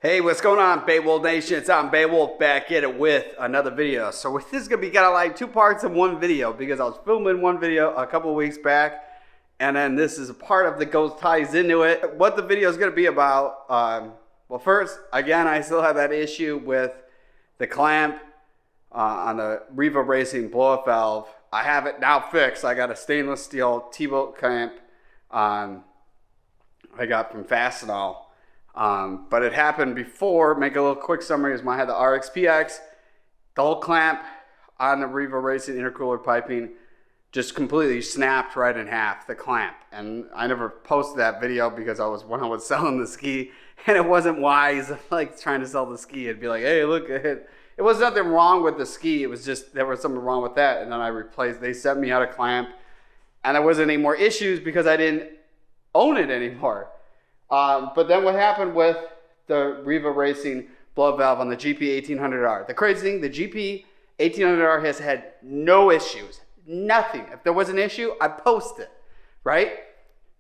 Hey, what's going on, Beowulf Nation? It's I'm Beowulf back at it with another video. So this is gonna be kind of like two parts of one video because I was filming one video a couple of weeks back, and then this is a part of that ties into it. What the video is gonna be about? Well, first, again, I still have that issue with the clamp on the Riva Racing blow-up valve. I have it now fixed. I got a stainless steel T-bolt clamp I got from Fastenal. But it happened before. Make a little quick summary. Is I had the RXPX, the whole clamp on the Riva Racing intercooler piping just completely snapped right in half, the clamp. And I never posted that video because when I was selling the ski, and it wasn't wise, like trying to sell the ski. It'd be like, hey, look at it. It was nothing wrong with the ski. It was just there was something wrong with that. And then I replaced. They sent me out a clamp, and there wasn't any more issues because I didn't own it anymore. But then what happened with the Riva Racing blow valve on the GP1800R? The crazy thing, the GP1800R has had no issues, nothing. If there was an issue, I'd post it, right?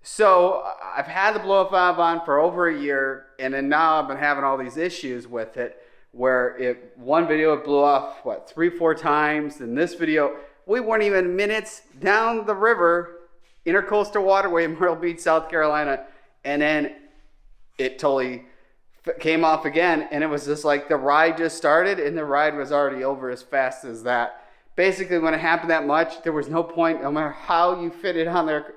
So I've had the blow valve on for over a year, and then now I've been having all these issues with it, where one video it blew off, 3-4 times. In this video, we weren't even minutes down the river, Intercoastal Waterway in Myrtle Beach, South Carolina, and then it totally came off again, and it was just like the ride just started and the ride was already over as fast as that. Basically, when it happened that much, there was no point, no matter how you fit it on there,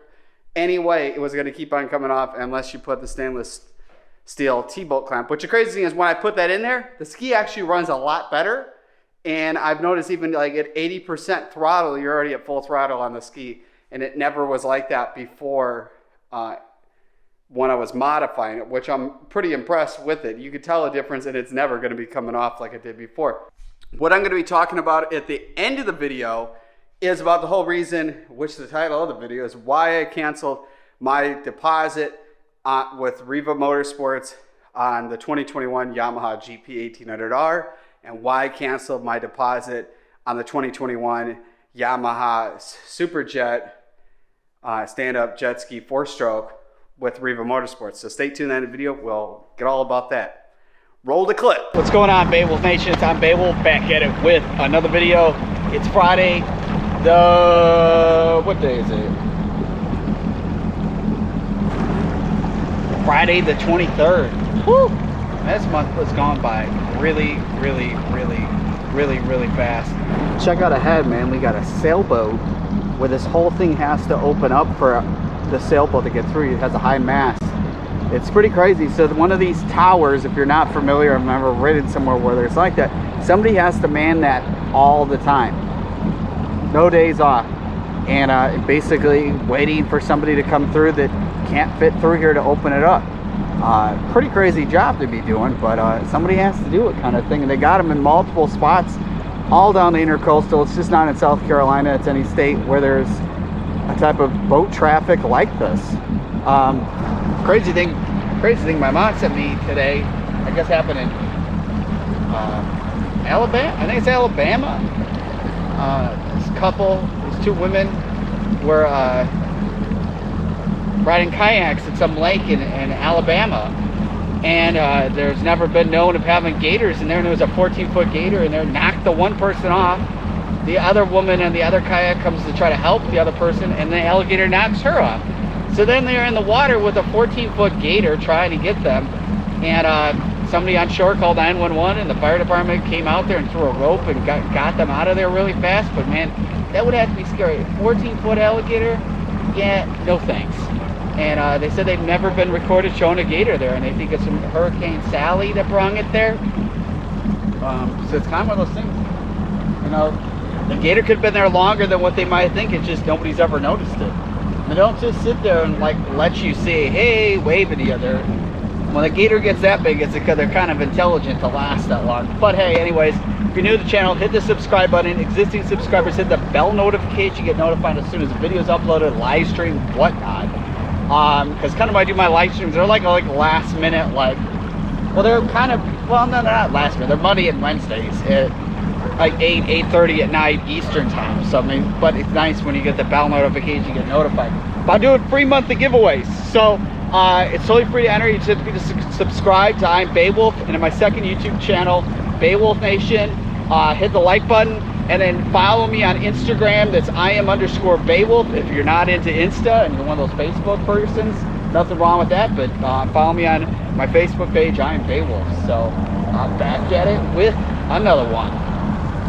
anyway, it was going to keep on coming off unless you put the stainless steel T-bolt clamp. Which the crazy thing is, when I put that in there, the ski actually runs a lot better, and I've noticed even like at 80% throttle, you're already at full throttle on the ski, and it never was like that before when I was modifying it, which I'm pretty impressed with it. You could tell a difference, and it's never going to be coming off like it did before. What I'm going to be talking about at the end of the video is about the whole reason, which the title of the video is why I canceled my deposit with Riva Motorsports on the 2021 Yamaha GP1800R, and why I canceled my deposit on the 2021 Yamaha Superjet stand-up jet ski 4-stroke with Riva Motorsports. So stay tuned in the video. We'll get all about that. Roll the clip. What's going on, Beowulf Nation? It's I'm Beowulf back at it with another video. It's Friday, what day is it? Friday the 23rd. Woo! This month was gone by really fast. Check out ahead, man. We got a sailboat where this whole thing has to open up for the sailboat to get through. It has a high mast. It's pretty crazy. So one of these towers, if you're not familiar, I've never ridden somewhere where there's like that, somebody has to man that all the time, no days off, and basically waiting for somebody to come through that can't fit through here to open it up. Pretty crazy job to be doing, but somebody has to do it, kind of thing. And they got them in multiple spots all down the Intercoastal. It's just not in South Carolina. It's any state where there's a type of boat traffic like this. Crazy thing my mom sent me today, I guess happened in Alabama. I think it's Alabama. This couple, these two women were riding kayaks at some lake in Alabama, and there's never been known of having gators in there, and there was a 14-foot gator in there, knocked the one person off. The other woman and the other kayak comes to try to help the other person, and the alligator knocks her off. So then they're in the water with a 14-foot gator trying to get them, and somebody on shore called 911, and the fire department came out there and threw a rope and got them out of there really fast. But man, that would have to be scary. 14-foot alligator? Yeah, no thanks. And they said they've never been recorded showing a gator there, and they think it's from Hurricane Sally that brought it there. So it's kind of one of those things, you know. The gator could have been there longer than what they might think. It's just nobody's ever noticed it. They don't just sit there and like let you say, hey, wave at the other. When a gator gets that big, it's because they're kind of intelligent to last that long. But hey, anyways, if you're new to the channel, hit the subscribe button. Existing subscribers, hit the bell notification. You get notified as soon as the video is uploaded, live stream, whatnot. Because kind of when I do my live streams, they're like last minute, well, they're kind of, well, no, they're not last minute. They're Monday and Wednesdays. Like 8:30 at night Eastern time. So I mean, but it's nice when you get the bell notification, you get notified. But I'm doing free monthly giveaways. So It's totally free to enter. You just have to be subscribed to I'm Beowulf, and in my second YouTube channel, Beowulf Nation. Hit the like button, and then follow me on Instagram. That's IM_Beowulf. If you're not into Insta and you're one of those Facebook persons, nothing wrong with that, but follow me on my Facebook page, I'm Beowulf. So I'm back at it with another one.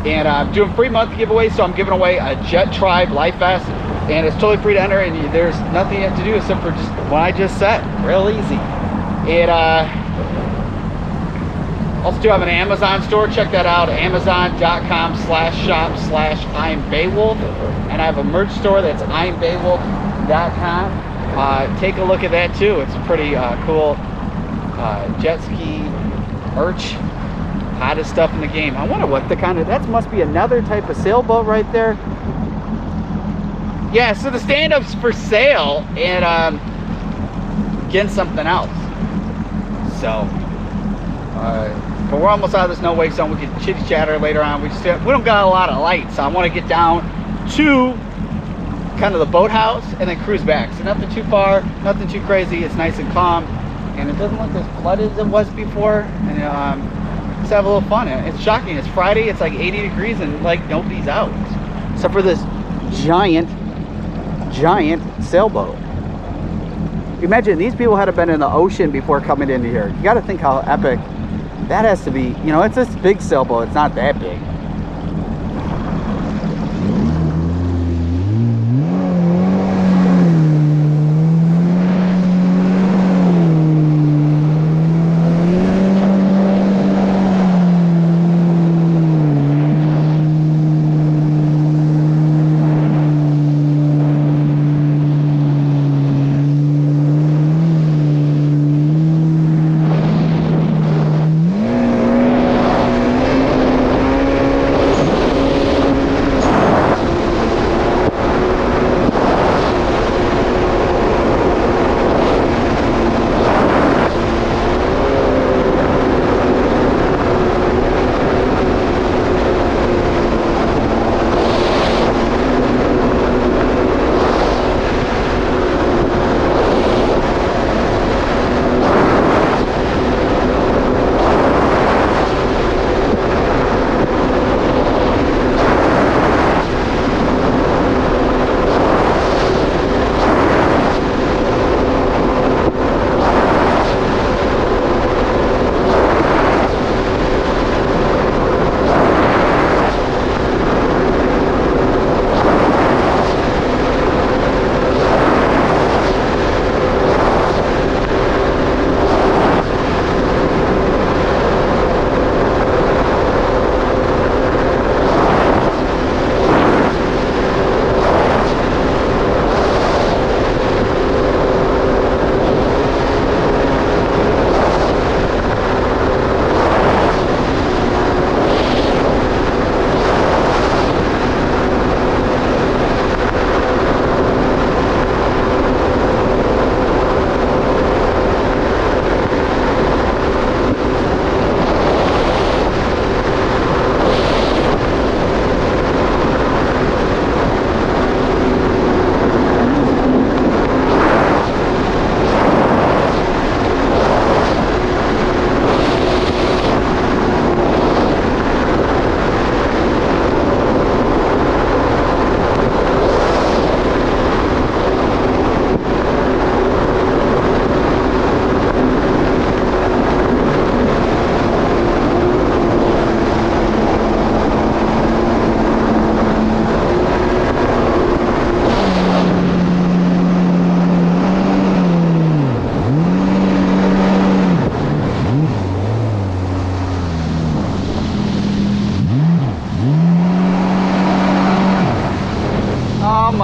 And I'm doing free month giveaways, so I'm giving away a Jet Tribe Life Vest, and it's totally free to enter, and there's nothing you have to do except for just what I just said. Real easy. And also do have an Amazon store. Check that out, amazon.com/shop/ImBeowulf. And I have a merch store that's imbeowulf.com. Take a look at that too. It's pretty cool jet ski merch. Hottest stuff in the game. I wonder what the kind of, that must be another type of sailboat right there. Yeah, so the stand-up's for sale, and getting something else. So but we're almost out of the snow wake zone. We can chitty chatter later on. We don't got a lot of lights, so I want to get down to kind of the boathouse and then cruise back. So nothing too far, nothing too crazy. It's nice and calm, and it doesn't look as flooded as it was before. And just have a little fun. It's shocking. It's Friday. It's like 80 degrees, and like nobody's out except for this giant sailboat. Imagine these people had been in the ocean before coming into here. You got to think how epic that has to be. You know, it's this big sailboat. It's not that big.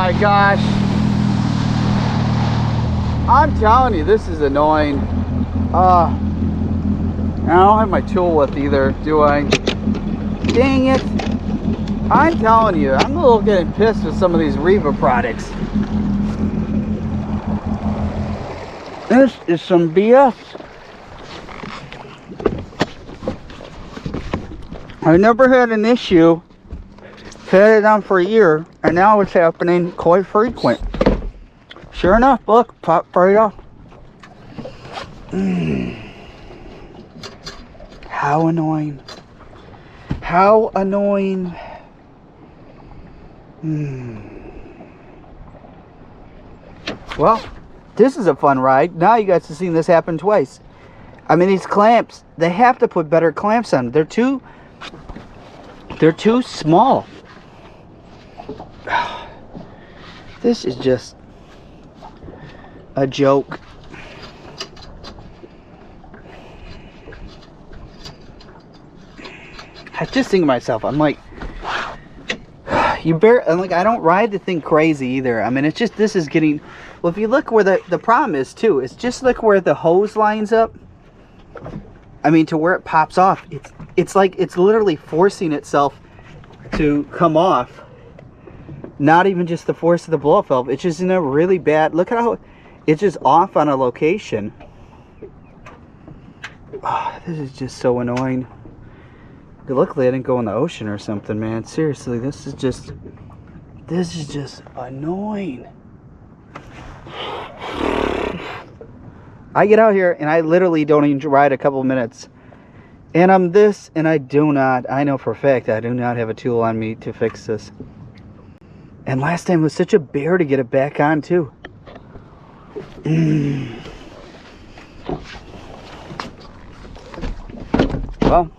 my gosh. I'm telling you, this is annoying. I don't have my tool with either, do I? Dang it. I'm telling you, I'm a little getting pissed with some of these Riva products. This is some BS. I never had an issue. Had it on for a year, and now it's happening quite frequent. Sure enough, look, pop right off. How annoying. How annoying. Well, this is a fun ride. Now you guys have seen this happen twice. I mean, these clamps, they have to put better clamps on. They're too small. This is just a joke. I just think to myself, I'm like, I'm like, I don't ride the thing crazy either. I mean, it's just, this is getting, well, if you look where the problem is too, it's just look where the hose lines up. I mean, to where it pops off, it's like, it's literally forcing itself to come off. Not even just the force of the blow-off valve, it's just in a really bad, look at how it's just off on a location. Oh, this is just so annoying. Luckily I didn't go in the ocean or something, man. Seriously, this is just annoying. I get out here and I literally don't even ride a couple minutes. And I'm this, and I know for a fact I do not have a tool on me to fix this. And last time it was such a bear to get it back on too. Well,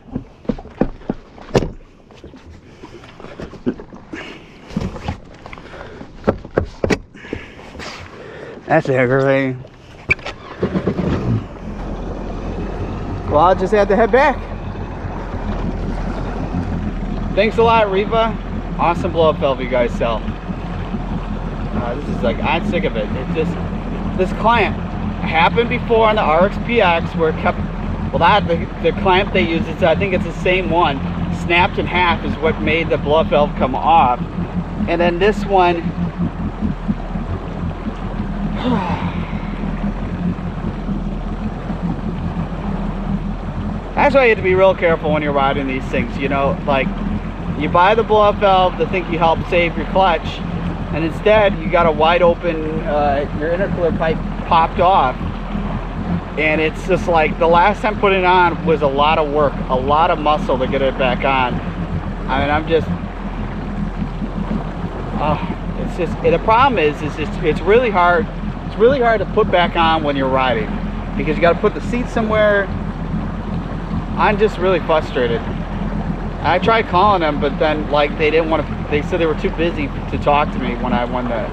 that's aggravating. Well, I'll just have to head back. Thanks a lot, Riva. Awesome blow-up valve you guys sell. This is like, I'm sick of it. It's just, this clamp happened before on the RXPX where it kept, well, that the clamp they use, I think it's the same one, snapped in half is what made the blow-up valve come off. And then this one, that's why you have to be real careful when you're riding these things, you know, like you buy the blow-up valve to think you help save your clutch, and instead you got a wide open, your intercooler pipe popped off, and it's just like the last time putting it on was a lot of work, a lot of muscle to get it back on. I mean, I'm just, it's just, the problem is it's really hard. It's really hard to put back on when you're riding because you got to put the seat somewhere. I'm just really frustrated. I tried calling them, but then like they didn't want to. They said they were too busy to talk to me when I wanted to.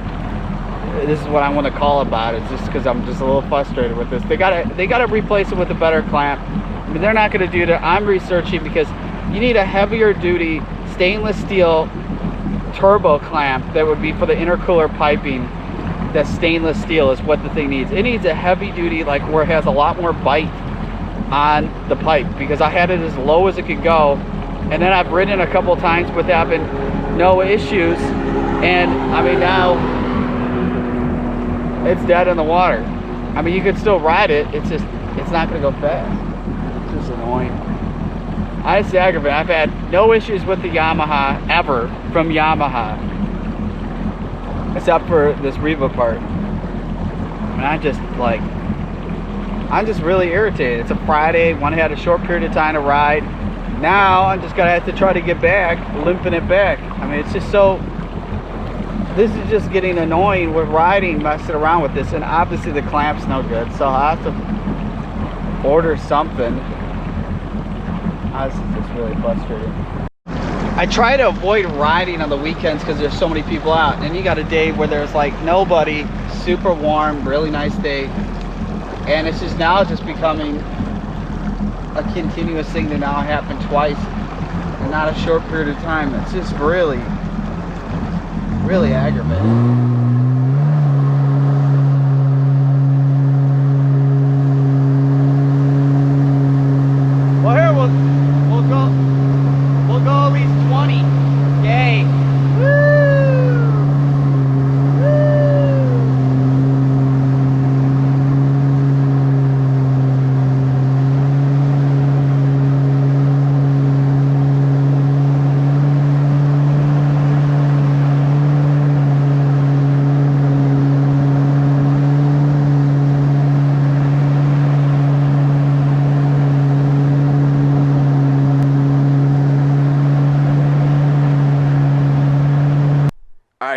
This is what I want to call about. It's just because I'm just a little frustrated with this. They gotta replace it with a better clamp. I mean, they're not gonna do that. I'm researching because you need a heavier duty stainless steel turbo clamp that would be for the intercooler piping. That stainless steel is what the thing needs. It needs a heavy duty, like where it has a lot more bite on the pipe, because I had it as low as it could go, and then I've ridden a couple times with having no issues, and I mean now it's dead in the water. I mean, you could still ride it, it's just, it's not going to go fast. It's just annoying. It's aggravating. I've had no issues with the Yamaha ever from Yamaha, except for this Riva part. And I'm just really irritated. It's a Friday, one had a short period of time to ride. Now I'm just gonna have to try to get back, limping it back. I mean, it's just so, this is just getting annoying with riding, messing around with this, and obviously the clamp's no good, so I have to order something. This is just really frustrating. I try to avoid riding on the weekends because there's so many people out, and you got a day where there's like nobody, super warm, really nice day, and it's just now just becoming a continuous thing to now happen twice and not a short period of time. It's just really, really aggravating. Well, here we'll go at least 20. Yay!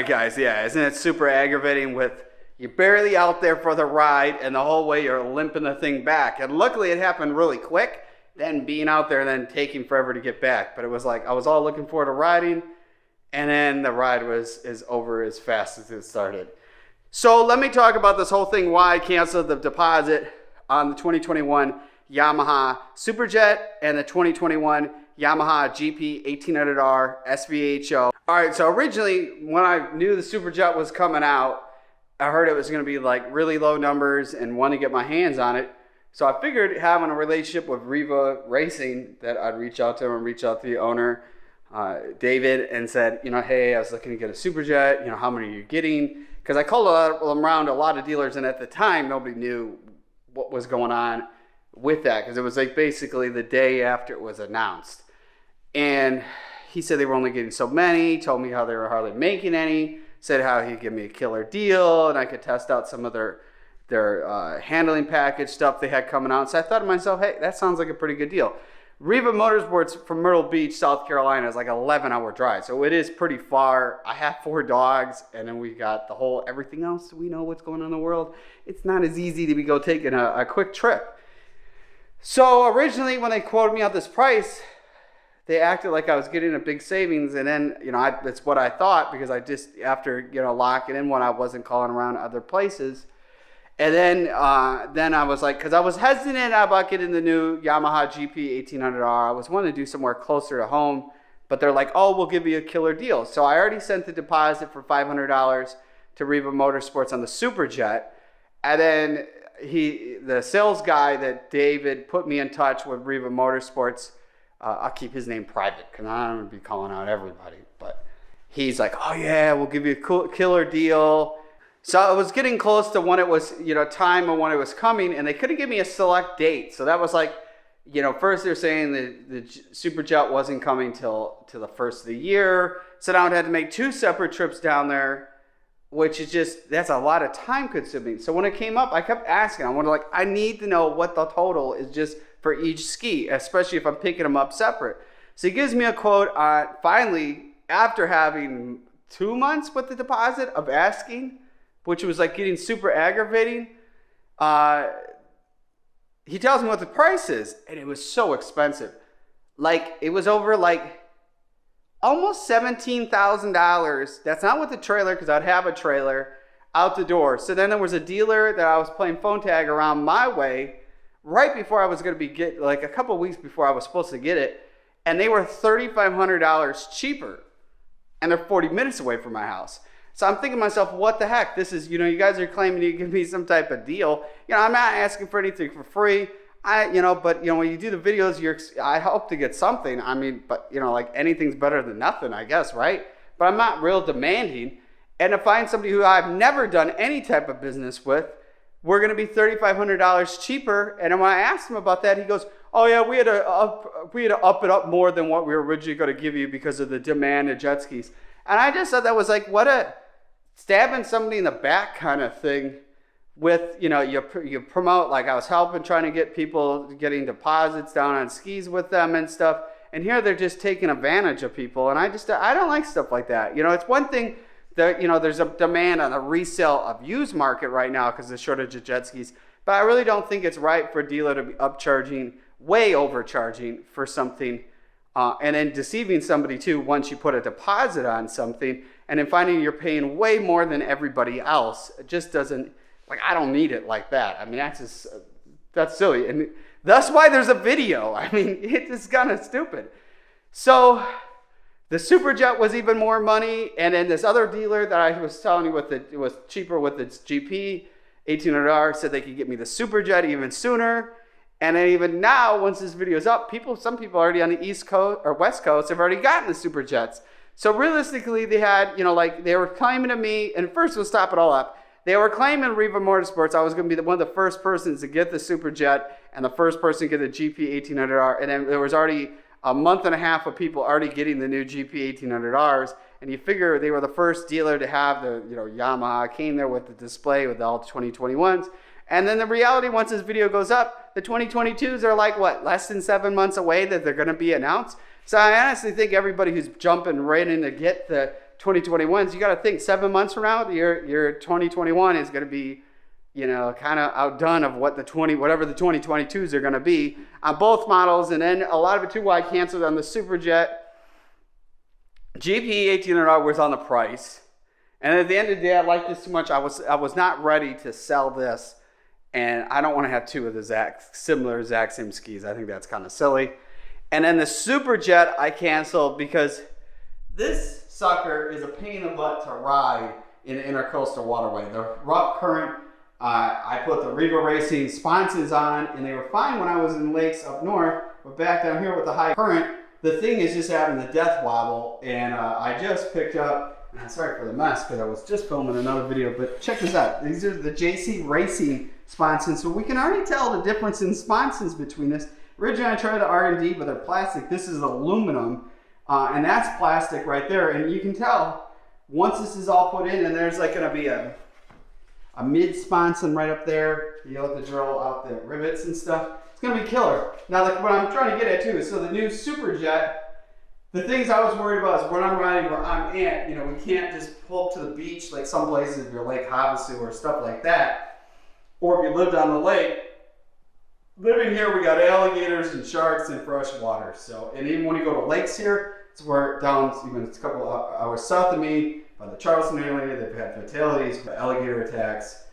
right, guys. Yeah, isn't it super aggravating with you're barely out there for the ride and the whole way you're limping the thing back. And luckily it happened really quick, then being out there and then taking forever to get back. But it was like I was all looking forward to riding, and then the ride is over as fast as it started. So let me talk about this whole thing, why I canceled the deposit on the 2021 Yamaha Superjet and the 2021 Yamaha GP1800R SVHO. All right, so originally when I knew the Superjet was coming out, I heard it was going to be like really low numbers and wanted to get my hands on it. So I figured having a relationship with Riva Racing that I'd reach out to him and reach out to the owner, David, and said, you know, hey, I was looking to get a Superjet. You know, how many are you getting? Because I called around a lot of dealers, and at the time, nobody knew what was going on with that, because it was like basically the day after it was announced. And he said they were only getting so many, told me how they were hardly making any, said how he'd give me a killer deal and I could test out some of their handling package stuff they had coming out. So I thought to myself, hey, that sounds like a pretty good deal. Riva Motorsports from Myrtle Beach, South Carolina is like an 11-hour drive. So it is pretty far. I have 4 dogs, and then we got the whole everything else. We know what's going on in the world. It's not as easy to go taking a quick trip. So originally when they quoted me out this price, they acted like I was getting a big savings, and then, you know, that's what I thought, because I just, after, you know, locking in when I wasn't calling around other places. And then I was like, because I was hesitant about getting the new Yamaha GP1800R. I was wanting to do somewhere closer to home, but they're like, oh, we'll give you a killer deal. So I already sent the deposit for $500 to Riva Motorsports on the Superjet. And then the sales guy that David put me in touch with Riva Motorsports, I'll keep his name private because I'm going to be calling out everybody. But he's like, oh, yeah, we'll give you a cool, killer deal. So I was getting close to when it was, you know, time of when it was coming, and they couldn't give me a select date. So that was like, you know, first they're saying the Superjet wasn't coming till the first of the year. So now I had to make 2 separate trips down there, which is just, that's a lot of time consuming. So when it came up, I kept asking. I wanted, like, I need to know what the total is just for each ski, especially if I'm picking them up separate. So he gives me a quote on, finally, after having 2 months with the deposit of asking, which was like getting super aggravating, he tells me what the price is, and it was so expensive. Like, it was over like almost $17,000. That's not with the trailer, because I'd have a trailer out the door. So then there was a dealer that I was playing phone tag around my way right before I was going to be like a couple of weeks before I was supposed to get it, and they were $3,500 cheaper, and they're 40 minutes away from my house. So I'm thinking to myself, what the heck? This is, you know, you guys are claiming you give me some type of deal. You know, I'm not asking for anything for free. But, you know, when you do the videos, I hope to get something. I mean, but, you know, like anything's better than nothing, I guess, right? But I'm not real demanding. And to find somebody who I've never done any type of business with, we're going to be $3,500 cheaper. And when I asked him about that, he goes, oh yeah, we had to up it up more than what we were originally going to give you because of the demand of jet skis. And I just thought that was like, what a stabbing somebody in the back kind of thing. With, you know, you promote, like I was trying to get people getting deposits down on skis with them and stuff. And here they're just taking advantage of people. And I don't like stuff like that. You know, it's one thing that, you know, there's a demand on the resale of used market right now because of the shortage of jet skis. But I really don't think it's right for a dealer to be way overcharging for something. And then deceiving somebody too once you put a deposit on something. And then finding you're paying way more than everybody else. It just doesn't. Like, I don't need it like that. I mean, that's silly. And that's why there's a video. I mean, it's just kind of stupid. So the Superjet was even more money. And then this other dealer that I was telling you it was cheaper with its GP1800R said they could get me the Superjet even sooner. And then even now, once this video's up, some people already on the East Coast or West Coast have already gotten the Superjets. So realistically, they had, you know, like they were claiming to me, and first we'll stop it all up. They were claiming Riva Motorsports I was going to be one of the first persons to get the Superjet and the first person to get the GP1800R. And then there was already a month and a half of people already getting the new GP1800Rs. And you figure they were the first dealer to have the, you know, Yamaha came there with the display with all 2021s. And then the reality, once this video goes up, the 2022s are like, what, less than 7 months away that they're going to be announced. So I honestly think everybody who's jumping right in to get the 2021s, you got to think 7 months from now, your 2021 is going to be, you know, kind of outdone of what whatever the 2022s are going to be on both models. And then a lot of it too, why I canceled on the Superjet. GP1800R was on the price. And at the end of the day, I liked this too much. I was not ready to sell this. And I don't want to have two of the exact same skis. I think that's kind of silly. And then the Superjet I canceled because this sucker is a pain in the butt to ride in the Intercoastal waterway. The rough current, I put the Riva Racing Sponsons on, and they were fine when I was in lakes up north, but back down here with the high current, the thing is just having the death wobble. And I just picked up, and I'm sorry for the mess because I was just filming another video, but check this out. These are the JC Racing Sponsons, so we can already tell the difference in sponsons between this. Originally I tried the R&D, but they're plastic. This is aluminum, and that's plastic right there. And you can tell once this is all put in, and there's like going to be a mid sponson right up there. You'll have to drill out the rivets and stuff. It's going to be killer. Now, like what I'm trying to get at too is, so the new Superjet, the things I was worried about is when I'm riding where I'm at, you know, we can't just pull up to the beach like some places if you're Lake Havasu or stuff like that. Or if you lived on the lake. Living here, we got alligators and sharks and fresh water. So, and even when you go to lakes here, it's where down, even it's a couple hours south of me, by the Charleston area, they've had fatalities, alligator attacks.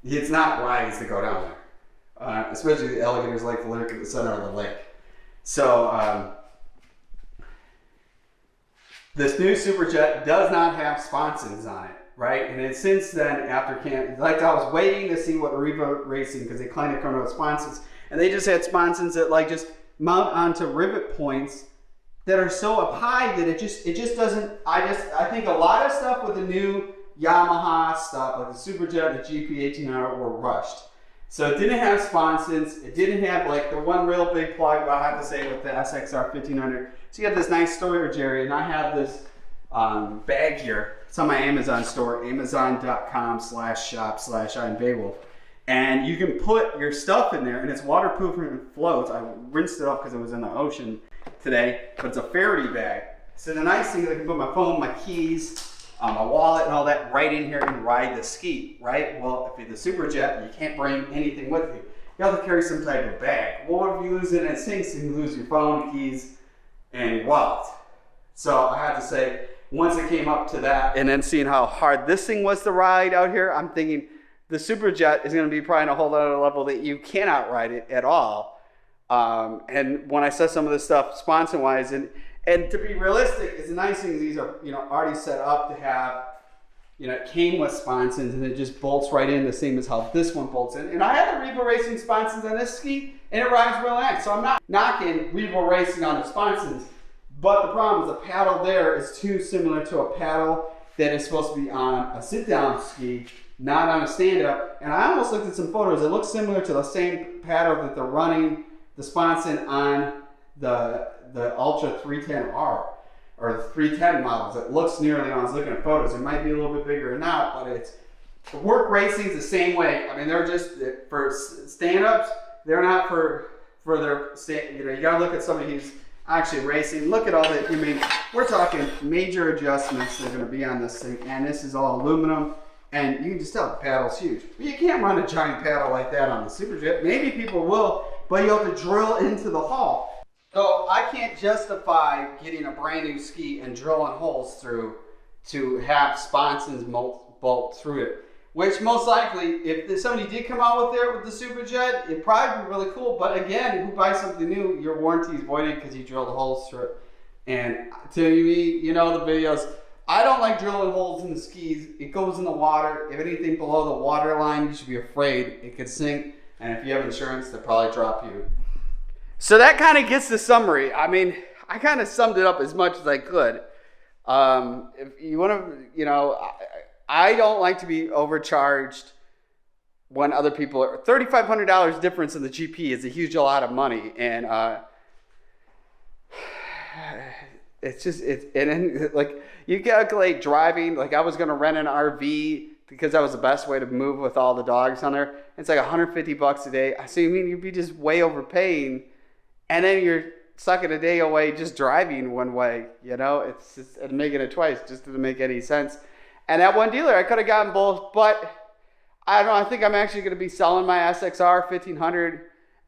It's not wise to go down there, especially the alligators like to lurk at the center of the lake. So, this new Superjet does not have sponsons on it. Right, and then since then, after like I was waiting to see what Riva Racing, because they kind of come out with sponsons, and they just had sponsons that like just mount onto rivet points that are so up high that it just doesn't. I think a lot of stuff with the new Yamaha stuff, like the Superjet, the GP1800R, were rushed. So it didn't have sponsons. It didn't have like the one real big plug. I have to say with the SXR 1500. So you have this nice storage area, and I have this bag here. It's on my Amazon store, amazon.com/shop/I'm Beowulf. And you can put your stuff in there, and it's waterproof and it floats. I rinsed it off because it was in the ocean today, but it's a Faraday bag. So the nice thing is I can put my phone, my keys, my wallet, and all that right in here and ride the ski, right? Well, if you're the Superjet, you can't bring anything with you. You have to carry some type of bag. Well, if you lose it and it sinks, you lose your phone, keys, and your wallet. So I had to say, once it came up to that, and then seeing how hard this thing was to ride out here, I'm thinking the Superjet is going to be probably a whole other level that you cannot ride it at all. And when I saw some of this stuff sponson-wise, and to be realistic, it's a nice thing. These are, you know, already set up to have, you know, it came with sponsons, and it just bolts right in the same as how this one bolts in. And I had the Riva Racing sponsons on this ski, and it rides real nice. So I'm not knocking Riva Racing on the sponsons. But the problem is the paddle there is too similar to a paddle that is supposed to be on a sit-down ski, not on a stand-up. And I almost looked at some photos. It looks similar to the same paddle that they're running the sponson on the Ultra 310R or the 310 models. It looks nearly, when I was looking at photos, it might be a little bit bigger or not, but it's the work racing is the same way. I mean, they're just for stand-ups. They're not for their stand. You know, you got to look at somebody who's actually racing. Look at all that. I mean, we're talking major adjustments that are going to be on this thing, and this is all aluminum, and you can just tell the paddle's huge. But you can't run a giant paddle like that on the Superjet. Maybe people will, but you have to drill into the hull. So I can't justify getting a brand new ski and drilling holes through to have sponsons bolt through it. Which most likely, if somebody did come out with the Superjet, it'd probably be really cool. But again, if you buy something new, your warranty is voided because you drilled holes through it. And to me, you know the videos, I don't like drilling holes in the skis. It goes in the water. If anything below the water line, you should be afraid it could sink. And if you have insurance, they'll probably drop you. So that kind of gets the summary. I mean, I kind of summed it up as much as I could. If you want to, you know, I don't like to be overcharged when other people are. $3,500 difference in the GP is a huge lot of money, and like you calculate driving. Like I was gonna rent an RV because that was the best way to move with all the dogs on there. It's like $150 a day. So you mean you'd be just way overpaying, and then sucking a day away just driving one way, you know? It's just, and making it twice just didn't make any sense. And at one dealer, I could have gotten both, but I don't know. I think I'm actually going to be selling my SXR 1500.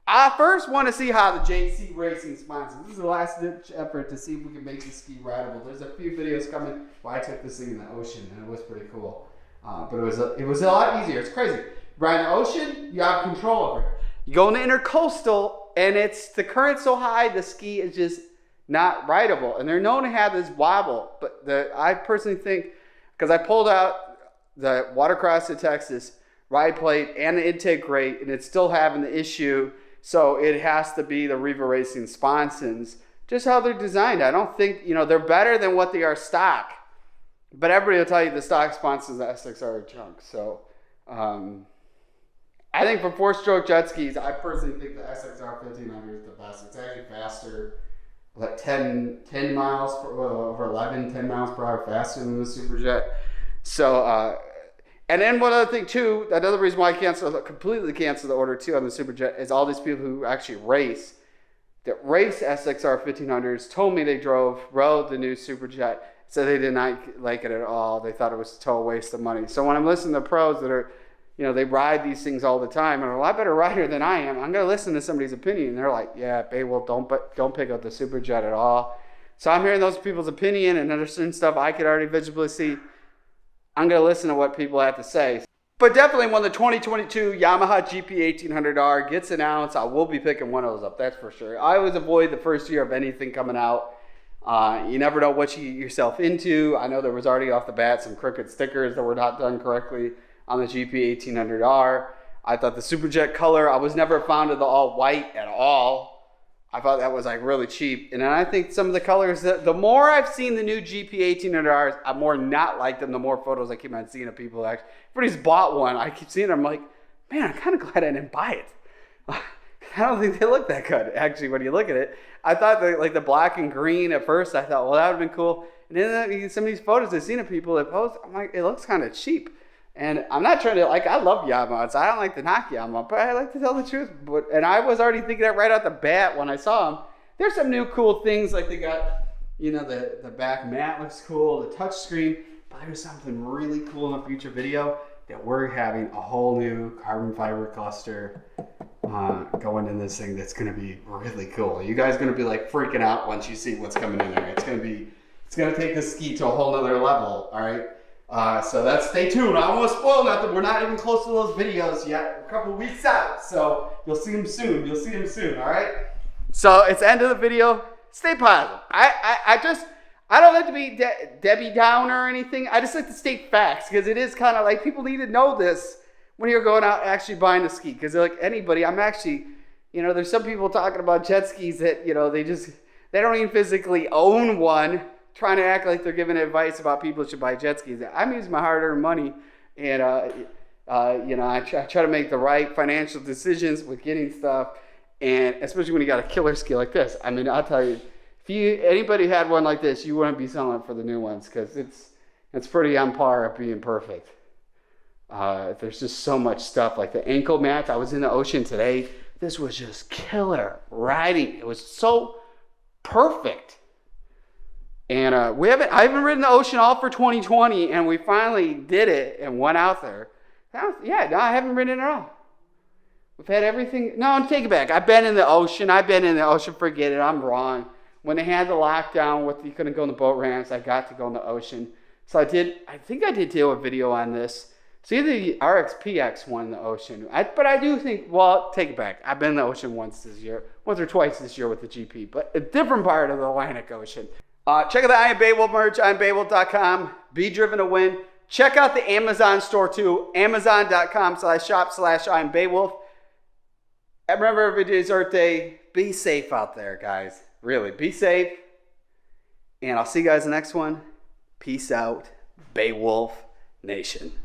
I first want to see how the JC Racing Sponsons. This is the last ditch effort to see if we can make the ski rideable. There's a few videos coming where I took this thing in the ocean, and it was pretty cool. But it was a lot easier. It's crazy. Right in the ocean, you have control over it. You go in the Intercoastal, and it's the current's so high, the ski is just not rideable. And they're known to have this wobble. But I personally think, because I pulled out the Watercross to Texas ride plate and the intake grate, and it's still having the issue. So it has to be the Riva Racing Sponsons. Just how they're designed. I don't think, you know, they're better than what they are stock. But everybody will tell you the stock Sponsons, the SXR are junk. So I think for 4-stroke jet skis, I personally think the SXR 1500 is the best. It's actually faster, like 10 miles, over 10 miles per hour faster than the Superjet. So, and then one other thing too, another reason why I completely canceled the order too on the Superjet is all these people who actually race SXR 1500s told me they rode the new Superjet, said they did not like it at all. They thought it was a total waste of money. So when I'm listening to pros that are, you know, they ride these things all the time and are a lot better rider than I am, I'm going to listen to somebody's opinion. And they're like, yeah, Beowulf, don't pick up the Superjet at all. So I'm hearing those people's opinion, and there's certain stuff I could already visibly see. I'm going to listen to what people have to say. But definitely when the 2022 Yamaha GP1800R gets announced, I will be picking one of those up, that's for sure. I always avoid the first year of anything coming out. You never know what you get yourself into. I know there was already off the bat some crooked stickers that were not done correctly on the GP1800R. I thought the Superjet color, I was never fond of the all white at all. I thought that was like really cheap. And then I think some of the colors, the more I've seen the new GP1800Rs, I'm more not like them, the more photos I keep on seeing of people. Actually, everybody's bought one. I keep seeing them, I'm like, man, I'm kind of glad I didn't buy it. I don't think they look that good, actually, when you look at it. I thought like the black and green at first, I thought, well, that would have been cool. And then some of these photos I've seen of people that post, I'm like, it looks kind of cheap. And I'm not trying to, like, I love Yamaha, so I don't like to knock Yamaha, but I like to tell the truth. And I was already thinking that right out the bat when I saw them. There's some new cool things, like they got, you know, the back mat looks cool, the touch screen, but there's something really cool in a future video that we're having a whole new carbon fiber cluster going in this thing that's going to be really cool. You guys are going to be like freaking out once you see what's coming in there. It's going to take the ski to a whole nother level, all right? So stay tuned. I don't want to spoil nothing. We're not even close to those videos yet. We're a couple weeks out. So you'll see them soon. All right? So it's the end of the video. Stay positive. I don't like to be Debbie Downer or anything. I just like to state facts, because it is kind of like people need to know this when you're going out actually buying a ski. Because like anybody, I'm actually, you know, there's some people talking about jet skis that, you know, they don't even physically own one, trying to act like they're giving advice about people should buy jet skis. I'm using my hard-earned money, and you know, I try to make the right financial decisions with getting stuff, and especially when you got a killer ski like this. I mean, I'll tell you, if anybody had one like this, you wouldn't be selling it for the new ones, because it's pretty on par of being perfect. There's just so much stuff, like the ankle mats. I was in the ocean today. This was just killer riding. It was so perfect. And I haven't ridden the ocean all for 2020, and we finally did it and went out there. I haven't ridden it at all. We've had everything. No, take it back. I've been in the ocean. Forget it. I'm wrong. When they had the lockdown you couldn't go in the boat ramps, I got to go in the ocean. So I think I did do a video on this. So either the RXPX won the ocean. But I do think, well, take it back. I've been in the ocean once or twice this year with the GP, but a different part of the Atlantic Ocean. Check out the I Am Beowulf merch, IamBeowulf.com. Be driven to win. Check out the Amazon store too, Amazon.com/shop/IamBeowulf. And remember, every day's Earth Day. Be safe out there, guys. Really, be safe. And I'll see you guys in the next one. Peace out, Beowulf Nation.